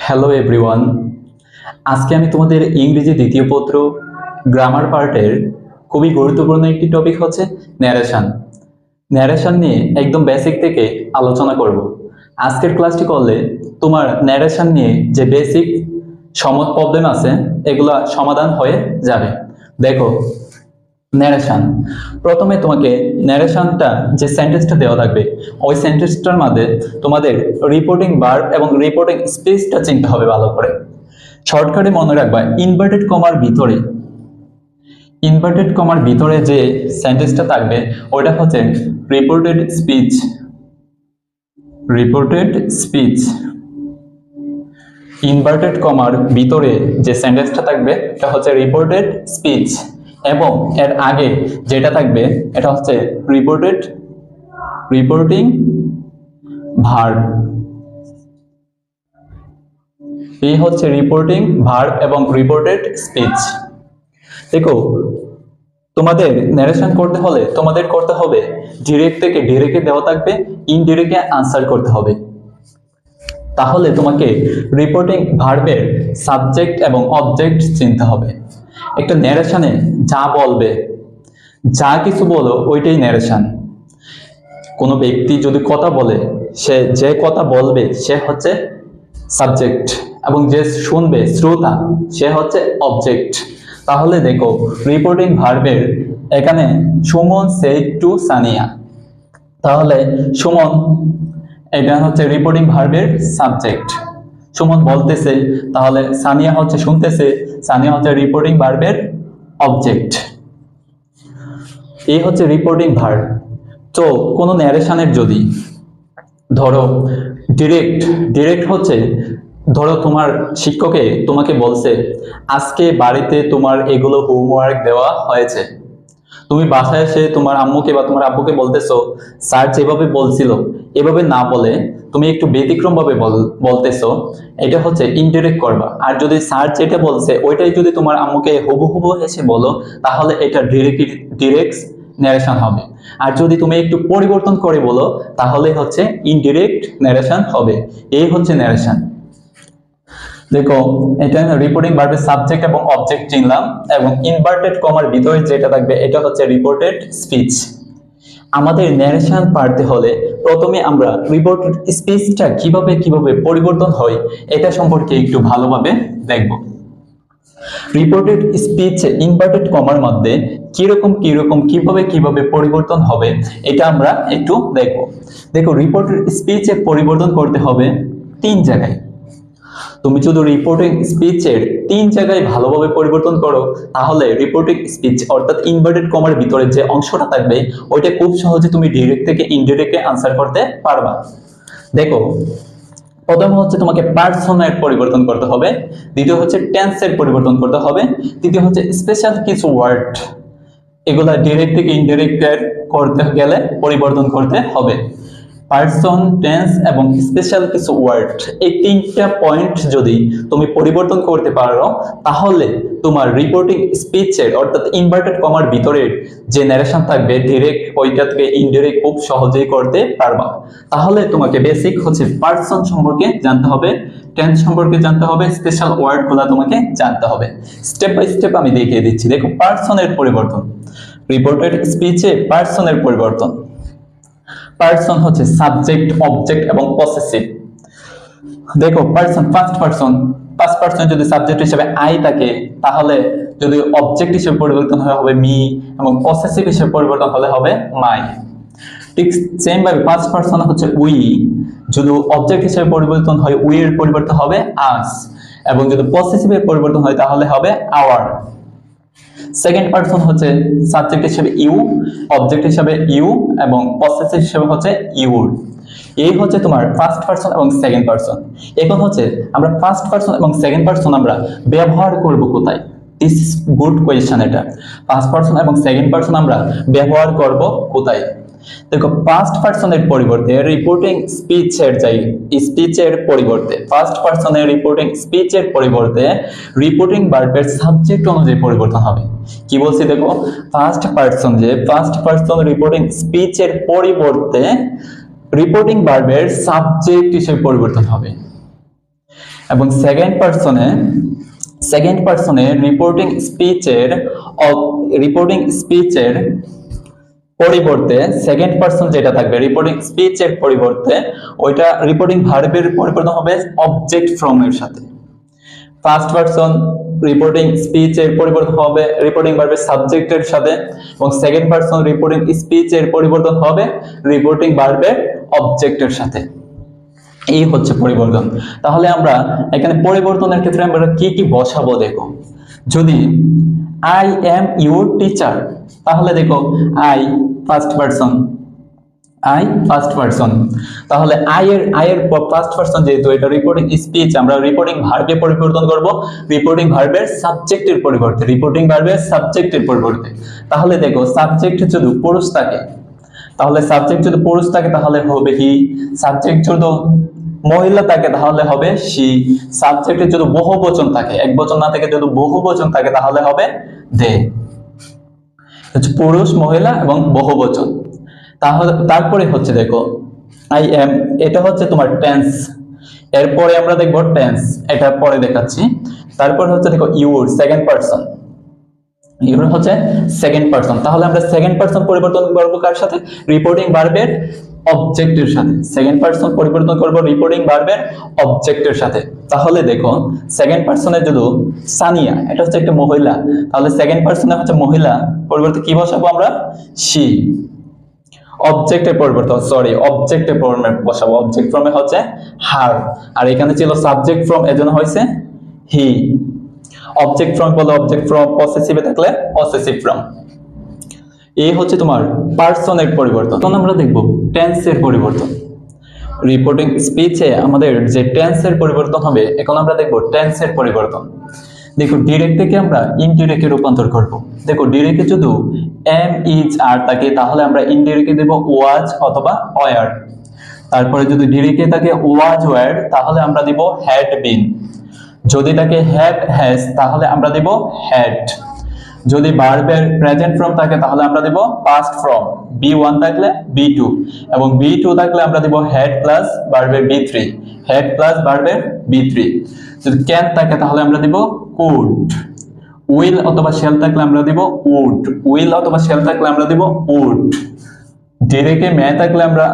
Hello everyone, আজকে আমি তোমাদের ইংরেজি দ্বিতীয় পত্র গ্রামার পার্টের খুবই গুরুত্বপূর্ণ একটি টপিক হচ্ছে ন্যারেশন। ন্যারেশন নিয়ে একদম বেসিক থেকে আলোচনা করব। আজকের ক্লাসটি করলে তোমার ন্যারেশন নিয়ে যে বেসিক প্রবলেম আছে এগুলা সমাধান হয়ে যাবে। দেখো, ন্যারেশন, প্রথমে তোমাকে ন্যারেশনটা যে সেন্টেন্সটা দেওয়া থাকবে ওই সেন্টেন্সটার মধ্যে তোমাদের রিপোর্টিং ভার্ব এবং রিপোর্টিং স্পেসটা চিনতে হবে ভালো করে। শর্টকাটে মনে রাখবা, ইনভার্টেড কমার ভিতরে যে সেন্টেন্সটা থাকবে ওইটা হচ্ছে রিপোর্টেড স্পিচ। ইনভার্টেড কমার ভিতরে যে সেন্টেন্সটা থাকবে এটা হচ্ছে রিপোর্টেড স্পিচ, এবং এর আগে যেটা থাকবে এটা হচ্ছে রিপোর্টিং ভার্ব। এই হচ্ছে রিপোর্টিং ভার্ব এবং রিপোর্টেড স্পিচ। দেখো, তোমাদের ন্যারেশন করতে হলে তোমাদের করতে হবে ডিরেক্ট থেকে ডিরেক্টে দেওয়া থাকবে, ইনডিরেক্টে আনসার করতে হবে। তাহলে তোমাকে রিপোর্টিং ভার্বের সাবজেক্ট এবং অবজেক্ট চিনতে হবে। একটা ন্যারেশনে যা বলবে, যা কিছু বলো ওইটাই ন্যারেশন। কোনো ব্যক্তি যদি কথা বলে, সে যে কথা বলবে সে হচ্ছে সাবজেক্ট, এবং যে শুনবে শ্রোতা সে হচ্ছে অবজেক্ট। তাহলে দেখো, রিপোর্টিং ভার্বের এখানে সুমন সেড টু সানিয়া, তাহলে সুমন এটা হচ্ছে রিপোর্টিং ভার্বের সাবজেক্ট। সুমন বলতেছে, তাহলে সানিয়া হচ্ছে শুনতেছে, সানিয়া হচ্ছে রিপোর্টিং ভার্বের অবজেক্ট। এই হচ্ছে রিপোর্টিং ভার্ব। তো কোনো ন্যারেশনের যদি ধরো ডিরেক্ট হচ্ছে, ধরো তোমার শিক্ষকে তোমাকে বলছে আজকে বাড়িতে তোমার এগুলো হোমওয়ার্ক দেওয়া হয়েছে। তুমি বাসায় এসে তোমার আম্মুকে বা তোমার আব্বুকে বলতেছো স্যার যেভাবে বলছিল এভাবে না বলে তুমি একটু ব্যতিক্রম ভাবে বলতেছো, এটা হচ্ছে ইনডিরেক্ট করবা। আর যদি স্যার যেটা বলছে ওইটাই যদি তোমার আম্মুকে হুবহু এসে বলো তাহলে এটা ডিরেক্ট ন্যারেশন হবে। আর যদি তুমি একটু পরিবর্তন করে বলো তাহলে হচ্ছে ইনডিরেক্ট ন্যারেশন হবে। এই হচ্ছে ন্যারেশন। দেখো, এটা রিপোর্টিং ভার্বের সাবজেক্ট এবং অবজেক্ট চিনলাম, এবং ইনভার্টেড কমার ভিতরে যেটা থাকবে এটা হচ্ছে রিপোর্টেড স্পিচ। আমাদের ন্যারেশন পারতে হলে প্রথমে আমরা রিপোর্টেড স্পিচটা কিভাবে পরিবর্তন হয় এটা সম্পর্কে একটু ভালোভাবে দেখব। রিপোর্টেড স্পিচে ইনভার্টেড কমার মধ্যে কিভাবে পরিবর্তন হবে এটা আমরা একটু দেখব। দেখো, রিপোর্টেড স্পিচে পরিবর্তন করতে হবে 3 জায়গায়। তুমি যদি রিপোর্টিং স্পিচের 3 জায়গায় ভালোভাবে পরিবর্তন করো তাহলে রিপোর্টিং স্পিচ অর্থাৎ ইনভার্টেড কমার ভিতরে যে অংশটা থাকবে ওইটা খুব সহজে তুমি ডিরেক্ট থেকে ইনডিরেক্টে আনসার করতে পারবা। দেখো, প্রথম হচ্ছে তোমাকে পার্সনের পরিবর্তন করতে হবে, দ্বিতীয় হচ্ছে টেন্সের পরিবর্তন করতে হবে, তৃতীয় হচ্ছে স্পেশাল কিছু ওয়ার্ড, এগুলা ডিরেক্ট থেকে ইনডিরেক্ট করতে গেলে পরিবর্তন করতে হবে। পার্সন, টেন্স এবং স্পেশাল কিছু ওয়ার্ড, এই 3টা পয়েন্ট যদি তুমি পরিবর্তন করতে পারো তাহলে তোমার রিপোর্টিং স্পিচের অর্থাৎ ইনভার্টেড কমার ভিতরের যে ন্যারেশন থাকবে ডিরেক্ট ওইটা থেকে ইনডিরেক্ট খুব সহজেই করতে পারবা। তাহলে তোমাকে বেসিক হচ্ছে পার্সন সম্পর্কে জানতে হবে, টেন্স সম্পর্কে জানতে হবে, স্পেশাল ওয়ার্ডগুলো তোমাকে জানতে হবে। স্টেপ বাই স্টেপ আমি দেখিয়ে দিচ্ছি। দেখো, পার্সনের পরিবর্তন, রিপোর্টেড স্পিচে পার্সনের পরিবর্তন। পার্সন হচ্ছে সাবজেক্ট, অবজেক্ট এবং পসেসিভ। দেখো, পার্সন ফার্স্ট পার্সন যদি সাবজেক্ট হিসেবে আই থাকে তাহলে যদি অবজেক্ট হিসেবে পরিবর্তন হবে মি, এবং পসেসিভ হিসেবে পরিবর্তন হলে হবে মাই। ঠিক সেম ভাবে ফার্স্ট পার্সন হচ্ছে উই, যদি অবজেক্ট হিসেবে পরিবর্তন হয় উই এর পরিবর্তন হবে আস, এবং যদি পসেসিভের পরিবর্তন হয় তাহলে হবে আওয়ার। সেকেন্ড পার্সন হচ্ছে সাবজেক্ট হিসেবে ইউ, অবজেক্ট হিসেবে ইউ, এবং পসেসিভ হিসেবে হচ্ছে ইউর। এই হচ্ছে তোমার ফার্স্ট পার্সন এবং সেকেন্ড পার্সন। এখন হচ্ছে আমরা ফার্স্ট পার্সন এবং সেকেন্ড পার্সন আমরা ব্যবহার করব কোথায়? This is good question. এটা ফার্স্ট পার্সন এবং সেকেন্ড পার্সন আমরা ব্যবহার করব কোথায়? দেখো, ফার্স্ট পার্সনের পরিবর্তে রিপোর্টিং স্পিচের পরিবর্তে ফার্স্ট পার্সনের রিপোর্টিং স্পিচের পরিবর্তে রিপোর্টিং ভার্বের সাবজেক্ট অনুযায়ী পরিবর্তন হবে। কি বলছি দেখো, ফার্স্ট পার্সন রিপোর্টিং স্পিচের পরিবর্তে রিপোর্টিং ভার্বের সাবজেক্ট হিসেবে পরিবর্তন হবে। এবং সেকেন্ড পারসনে রিপোর্টিং স্পিচের পরিবর্তে সেকেন্ড পারসন যেটা থাকবে রিপোর্টিং স্পিচের পরিবর্তে ওইটা রিপোর্টিং ভার্বের পরিবর্তন হবে অবজেক্ট ফ্রম এর সাথে। ফার্স্ট পারসন রিপোর্টিং স্পিচের পরিবর্তন হবে রিপোর্টিং ভার্বের সাবজেক্টের সাথে, এবং সেকেন্ড পারসন রিপোর্টিং স্পিচের পরিবর্তন হবে রিপোর্টিং ভার্বের অবজেক্টের সাথে। এই হচ্ছে পরিবর্তন। তাহলে আমরা এখানে পরিবর্তনের ক্ষেত্রে আমরা কি কি বসাবো দেখো। যদি আই এম ইউর টিচার, তাহলে দেখো আই ফার্স্ট পারসন, তাহলে আই এর ফার্স্ট পারসন যেহেতু এটা রিপোর্টিং স্পিচ, আমরা রিপোর্টিং ভার্বে পরিবর্তন করব রিপোর্টিং ভার্বের সাবজেক্টের পরিবর্তে। তাহলে দেখো সাবজেক্ট যদি পুরুষ থাকে তাহলে হবে হি, সাবজেক্ট যদি মহিলা থাকে তাহলে হবে শি, সাবজেক্টে যদি বহুবচন থাকে, একবচন না থাকে যদি বহুবচন থাকে তাহলে হবে দে। পুরুষ, মহিলা এবং বহুবচন। তারপরে হচ্ছে দেখো আই এম, এটা হচ্ছে তোমার টেন্স। এরপরে আমরা দেখবো টেন্স, এটা পরে দেখাচ্ছি। তারপর হচ্ছে দেখো ইউর সেকেন্ড পারসন, তাহলে আমরা সেকেন্ড পারসন পরিবর্তন করবো কার সাথে? রিপোর্টিং ভার্বের অবজেক্টের সাথে। সেকেন্ড পারসন পরিবর্তন করব রিপোর্টিং ভার্বের অবজেক্টের সাথে। তাহলে দেখো সেকেন্ড পারসনে যদি সানিয়া, এটা হচ্ছে একটা মহিলা, তাহলে সেকেন্ড পারসনে হচ্ছে মহিলা পরিবর্তে কি বসাবো আমরা? শি। অবজেক্টের ফর্মে বসাবো, অবজেক্ট ফর্মে হচ্ছে হার, আর এখানে ছিল সাবজেক্ট ফর্ম, এজন্য হয়েছে হি। অবজেক্ট ফর্ম বলে অবজেক্ট ফর্ম, পসেসিভে থাকলে পসেসিভ ফর্ম। এই হচ্ছে তোমার পারসনের পরিবর্তন। তখন আমরা দেখব টেন্সের পরিবর্তন। রিপোর্টিং স্পিচে আমাদের যে টেন্সের পরিবর্তন হবে, এখন আমরা দেখব টেন্সের পরিবর্তন। দেখো ডিরেক্ট থেকে আমরা ইনডিরেক্টে রূপান্তর করব। দেখো ডিরেক্টে যদি এম ইজ আর থাকে তাহলে আমরা ইনডিরেক্টে দেব ওয়াজ অথবা ওয়ার। তারপরে যদি ডিরেক্টে থাকে ওয়াজ ওয়ার তাহলে আমরা দেব হ্যাড বিন। যদি থাকে হ্যাভ হ্যাজ তাহলে আমরা দেব হ্যাড। যদি ভার্বের প্রেজেন্ট ফর্ম থাকে তাহলে আমরা দেব পাস্ট ফর্ম, বি1 থাকলে বি2, এবং বি2 থাকলে আমরা দেব হ্যাড প্লাস ভার্বের বি3। যদি ক্যান থাকে তাহলে আমরা দেব কুড। উইল অথবা শেল থাকলে আমরা দেব উড। ডিরেক্টে মে থাকলে আমরা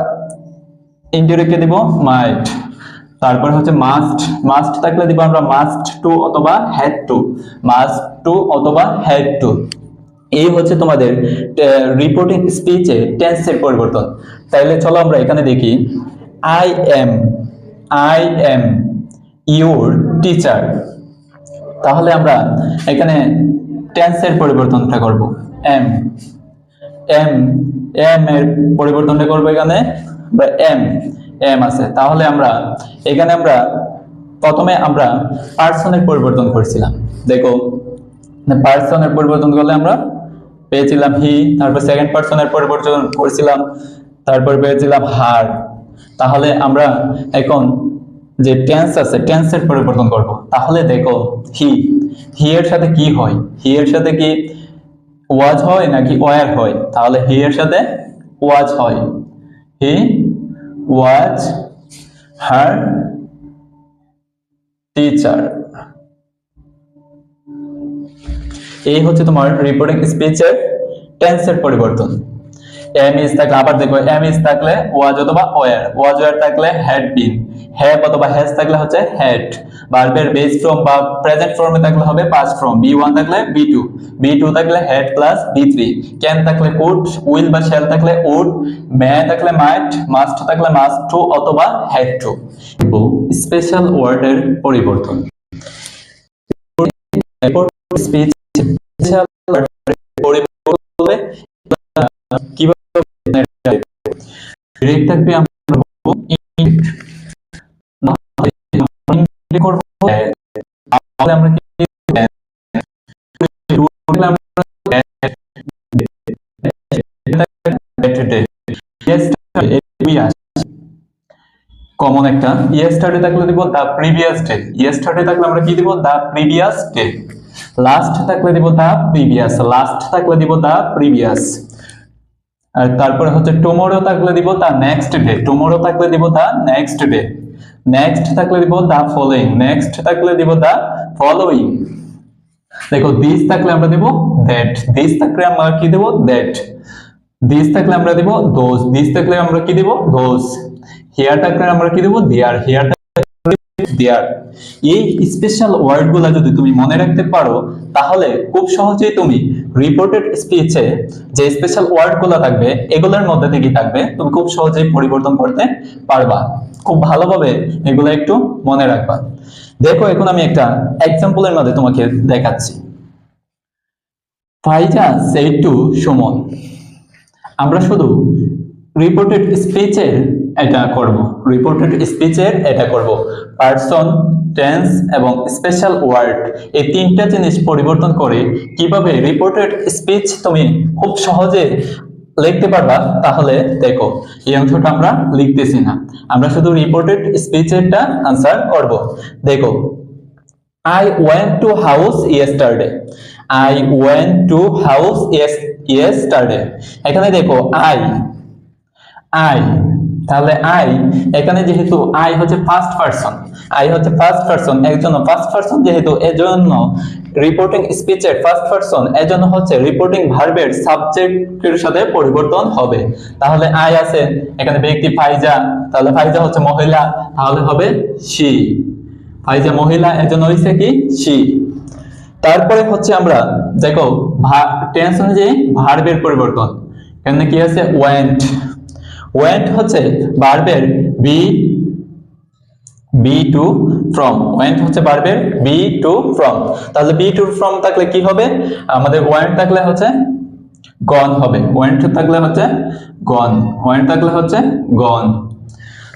ইনডিরেক্টে দেব মাইট। তারপর হচ্ছে মাস্ট থাকলে দিব আমরা মাস্ট টু অথবা হ্যাড টু। এই হচ্ছে তোমাদের রিপোর্টিং স্পিচে টেন্সের পরিবর্তন। তাইলে চলো আমরা এখানে দেখি আই এম ইউর টিচার। তাহলে আমরা এখানে টেন্সের পরিবর্তনটা করব। এম এর পরিবর্তনটা করব এখানে এম আছে। তাহলে এখানে প্রথমে আমরা পারসনের পরিবর্তন করেছিলাম। দেখো পারসনের পরিবর্তন করলে আমরা পেয়েছিলাম হি, তারপর সেকেন্ড পারসনের পরিবর্তন করেছিলাম, তারপর পেয়েছিলাম হার। তাহলে আমরা এখন যে টেন্স আছে টেন্সের পরিবর্তন করব। তাহলে দেখো হি এর সাথে কি হয়? হি এর সাথে কি ওয়াজ হয় নাকি ওয়ার হয়? তাহলে হি এর সাথে ওয়াজ হয়। হি ওয়াজ হার টিচার। এই হচ্ছে তোমার রিপোর্টিং স্পিচের টেন্সের পরিবর্তন। এম ইজ থাকলে আবার দেখো এম ইজ থাকলে ওয়াজ অথবা ওয়ার থাকলে হ্যাড বিন, হ্যাভ অথবা হ্যাজ থাকলে হচ্ছে হ্যাড। ভার্বের বেস ফর্ম বা প্রেজেন্ট ফর্মে থাকলে হবে পাস্ট ফর্ম, বি1 থাকলে বি2 থাকলে হ্যাড প্লাস বি3, ক্যান থাকলে কুড, উইল বা শ্যাল থাকলে উড, মে থাকলে মাইট, মাস্ট থাকলে মাস্ট টু অথবা হ্যাড টু। স্পেশাল ওয়ার্ডের পরিবর্তন। স্পিচ স্পেশাল ওয়ার্ডের পরিবর্তন হবে কিভাবে? ডিরেক্ট থাকবে আমরা বলবো করব, তাহলে আমরা কি কমন একটা ইয়েস্টারডে থাকলে দিব দা প্রিভিয়াস ডে। ইয়েস্টারডে থাকলে আমরা কি দিব? দা প্রিভিয়াস ডে। লাস্ট থাকলে দিব দা প্রিভিয়াস। আর তারপরে হচ্ছে টুমরো থাকলে দিব দা নেক্সট ডে। নেক্সট থাকলে দিব দা ফলোইং, নেক্সট থাকলে দিব দা ফলোইং। দেখো দিস থাকলে আমরা দেব দ্যাট, দিস থাকলে আমরা কি দেব দ্যাট, দিস থাকলে আমরা দেব দোজ, দিস থাকলে আমরা কি দেব দোজ, হিয়ার থাকলে আমরা কি দেব দেয়ার, হিয়ার দেয়ার। এই স্পেশাল ওয়ার্ডগুলো যদি তুমি মনে রাখতে পারো তাহলে খুব সহজেই তুমি রিপোর্টেড স্পিচে যে স্পেশাল ওয়ার্ডগুলো থাকবে এগুলোর মধ্যে থেকেই থাকবে, তুমি খুব সহজেই পরিবর্তন করতে পারবা। খুব ভালোভাবে এগুলো একটু মনে রাখবা। দেখো এখন আমি একটা এক্সাম্পলের মধ্যে তোমাকে দেখাচ্ছি। ফাইজা সেড টু সুমন। আমরা শুধু রিপোর্টেড স্পিচের এটা করব, রিপোর্টেড স্পিচের এটা করব। পারসন, টেন্স এবং স্পেশাল ওয়ার্ড এই তিনটা জিনিস পরিবর্তন করে কিভাবে রিপোর্টেড স্পিচ তুমি খুব সহজে লিখতে পারবা, তাহলে দেখো এই অংশটা আমরা লিখতেছি না, আমরা শুধু রিপোর্টেড স্পিচেরটা আনসার করব। দেখো I went to house yesterday, I went to house yesterday। এখানে দেখো I তাহলে I এখানে যেহেতু I হচ্ছে ফার্স্ট পারসন, I হচ্ছে ফার্স্ট পারসন, একজন ফার্স্ট পারসন যেহেতু এজন্য রিপোর্টিং স্পিচের ফার্স্ট পারসন, এজন্য হচ্ছে রিপোর্টিং ভার্বের সাবজেক্টের সাথে পরিবর্তন হবে। তাহলে I আছে এখানে ব্যক্তি ফাইজা, তাহলে ফাইজা হচ্ছে মহিলা, তাহলে হবে she, ফাইজা মহিলা এজন্য হইছে কি she। তারপরে হচ্ছে আমরা দেখো টেন্স অনুযায়ী ভার্বের পরিবর্তন, এখানে কি আছে went, went হচ্ছে ভার্বের be to from, went হচ্ছে ভার্বের be to from, তাহলে be to from থাকলে কি হবে আমাদের went থাকলে হচ্ছে gone হবে, went থাকলে হচ্ছে gone, went থাকলে হচ্ছে gone।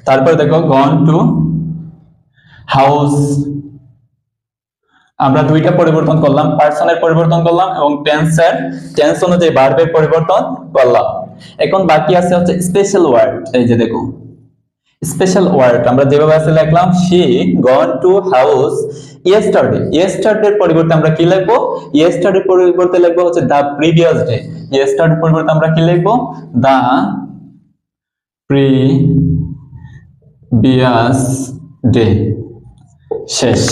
তারপরে দেখো gone to house, আমরা দুইটা পরিবর্তন করলাম, পারসনের পরিবর্তন করলাম এবং টেন্স অনুযায়ী ভার্বের পরিবর্তন করলাম। এখন বাকি আছে হচ্ছে স্পেশাল ওয়ার্ড। এই যে দেখো স্পেশাল ওয়ার্ড আমরা যেভাবে আছে লিখলাম she gone to house yesterday, yesterday এর পরিবর্তে আমরা কি লিখবো, yesterday পরিবর্তে লিখবো হচ্ছে the previous day, yesterday পরিবর্তে আমরা কি লিখবো the previous day। শেষ।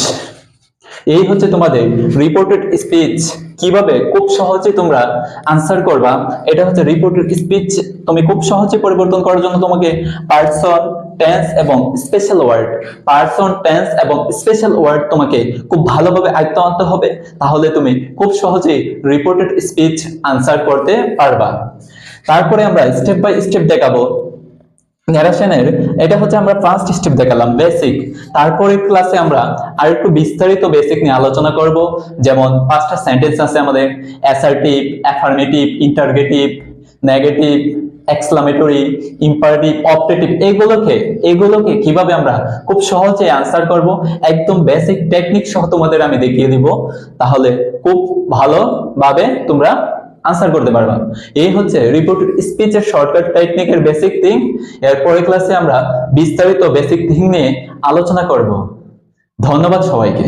এই হচ্ছে তোমাদের রিপোর্টেড স্পিচ কিভাবে খুব সহজে তোমরা আনসার করবা। এটা হচ্ছে রিপোর্টেড স্পিচ তুমি খুব সহজে পরিবর্তন করার জন্য তোমাকে পারসন, টেন্স এবং স্পেশাল ওয়ার্ড, পারসন, টেন্স এবং স্পেশাল ওয়ার্ড তোমাকে খুব ভালোভাবে আয়ত্ত আনতে হবে, তাহলে তুমি খুব সহজেই রিপোর্টেড স্পিচ আনসার করতে পারবা। তারপরে আমরা স্টেপ বাই স্টেপ দেখাবো ন্যারেশনের। এটা হচ্ছে আমরা ফার্স্ট স্টেপ দেখালাম বেসিক, তারপরে ক্লাসে আমরা আরেকটু বিস্তারিত বেসিক নিয়ে আলোচনা করব। যেমন পাঁচটা সেন্টেন্স আছে আমাদের, assertive, affirmative, interrogative, negative, exclamatory, imperative, optative, এগুলোকে কিভাবে আমরা খুব সহজে আনসার করব একদম বেসিক টেকনিক সহ তোমাদের আমি দেখিয়ে দিব, তাহলে খুব ভালোভাবে তোমরা আনসার করতে পারবা। এই হচ্ছে রিপোর্টেড স্পিচের শর্টকাট টেকনিকের বেসিক থিং। এরপরের ক্লাসে আমরা বিস্তারিত বেসিক থিং নিয়ে আলোচনা করব। ধন্যবাদ সবাইকে।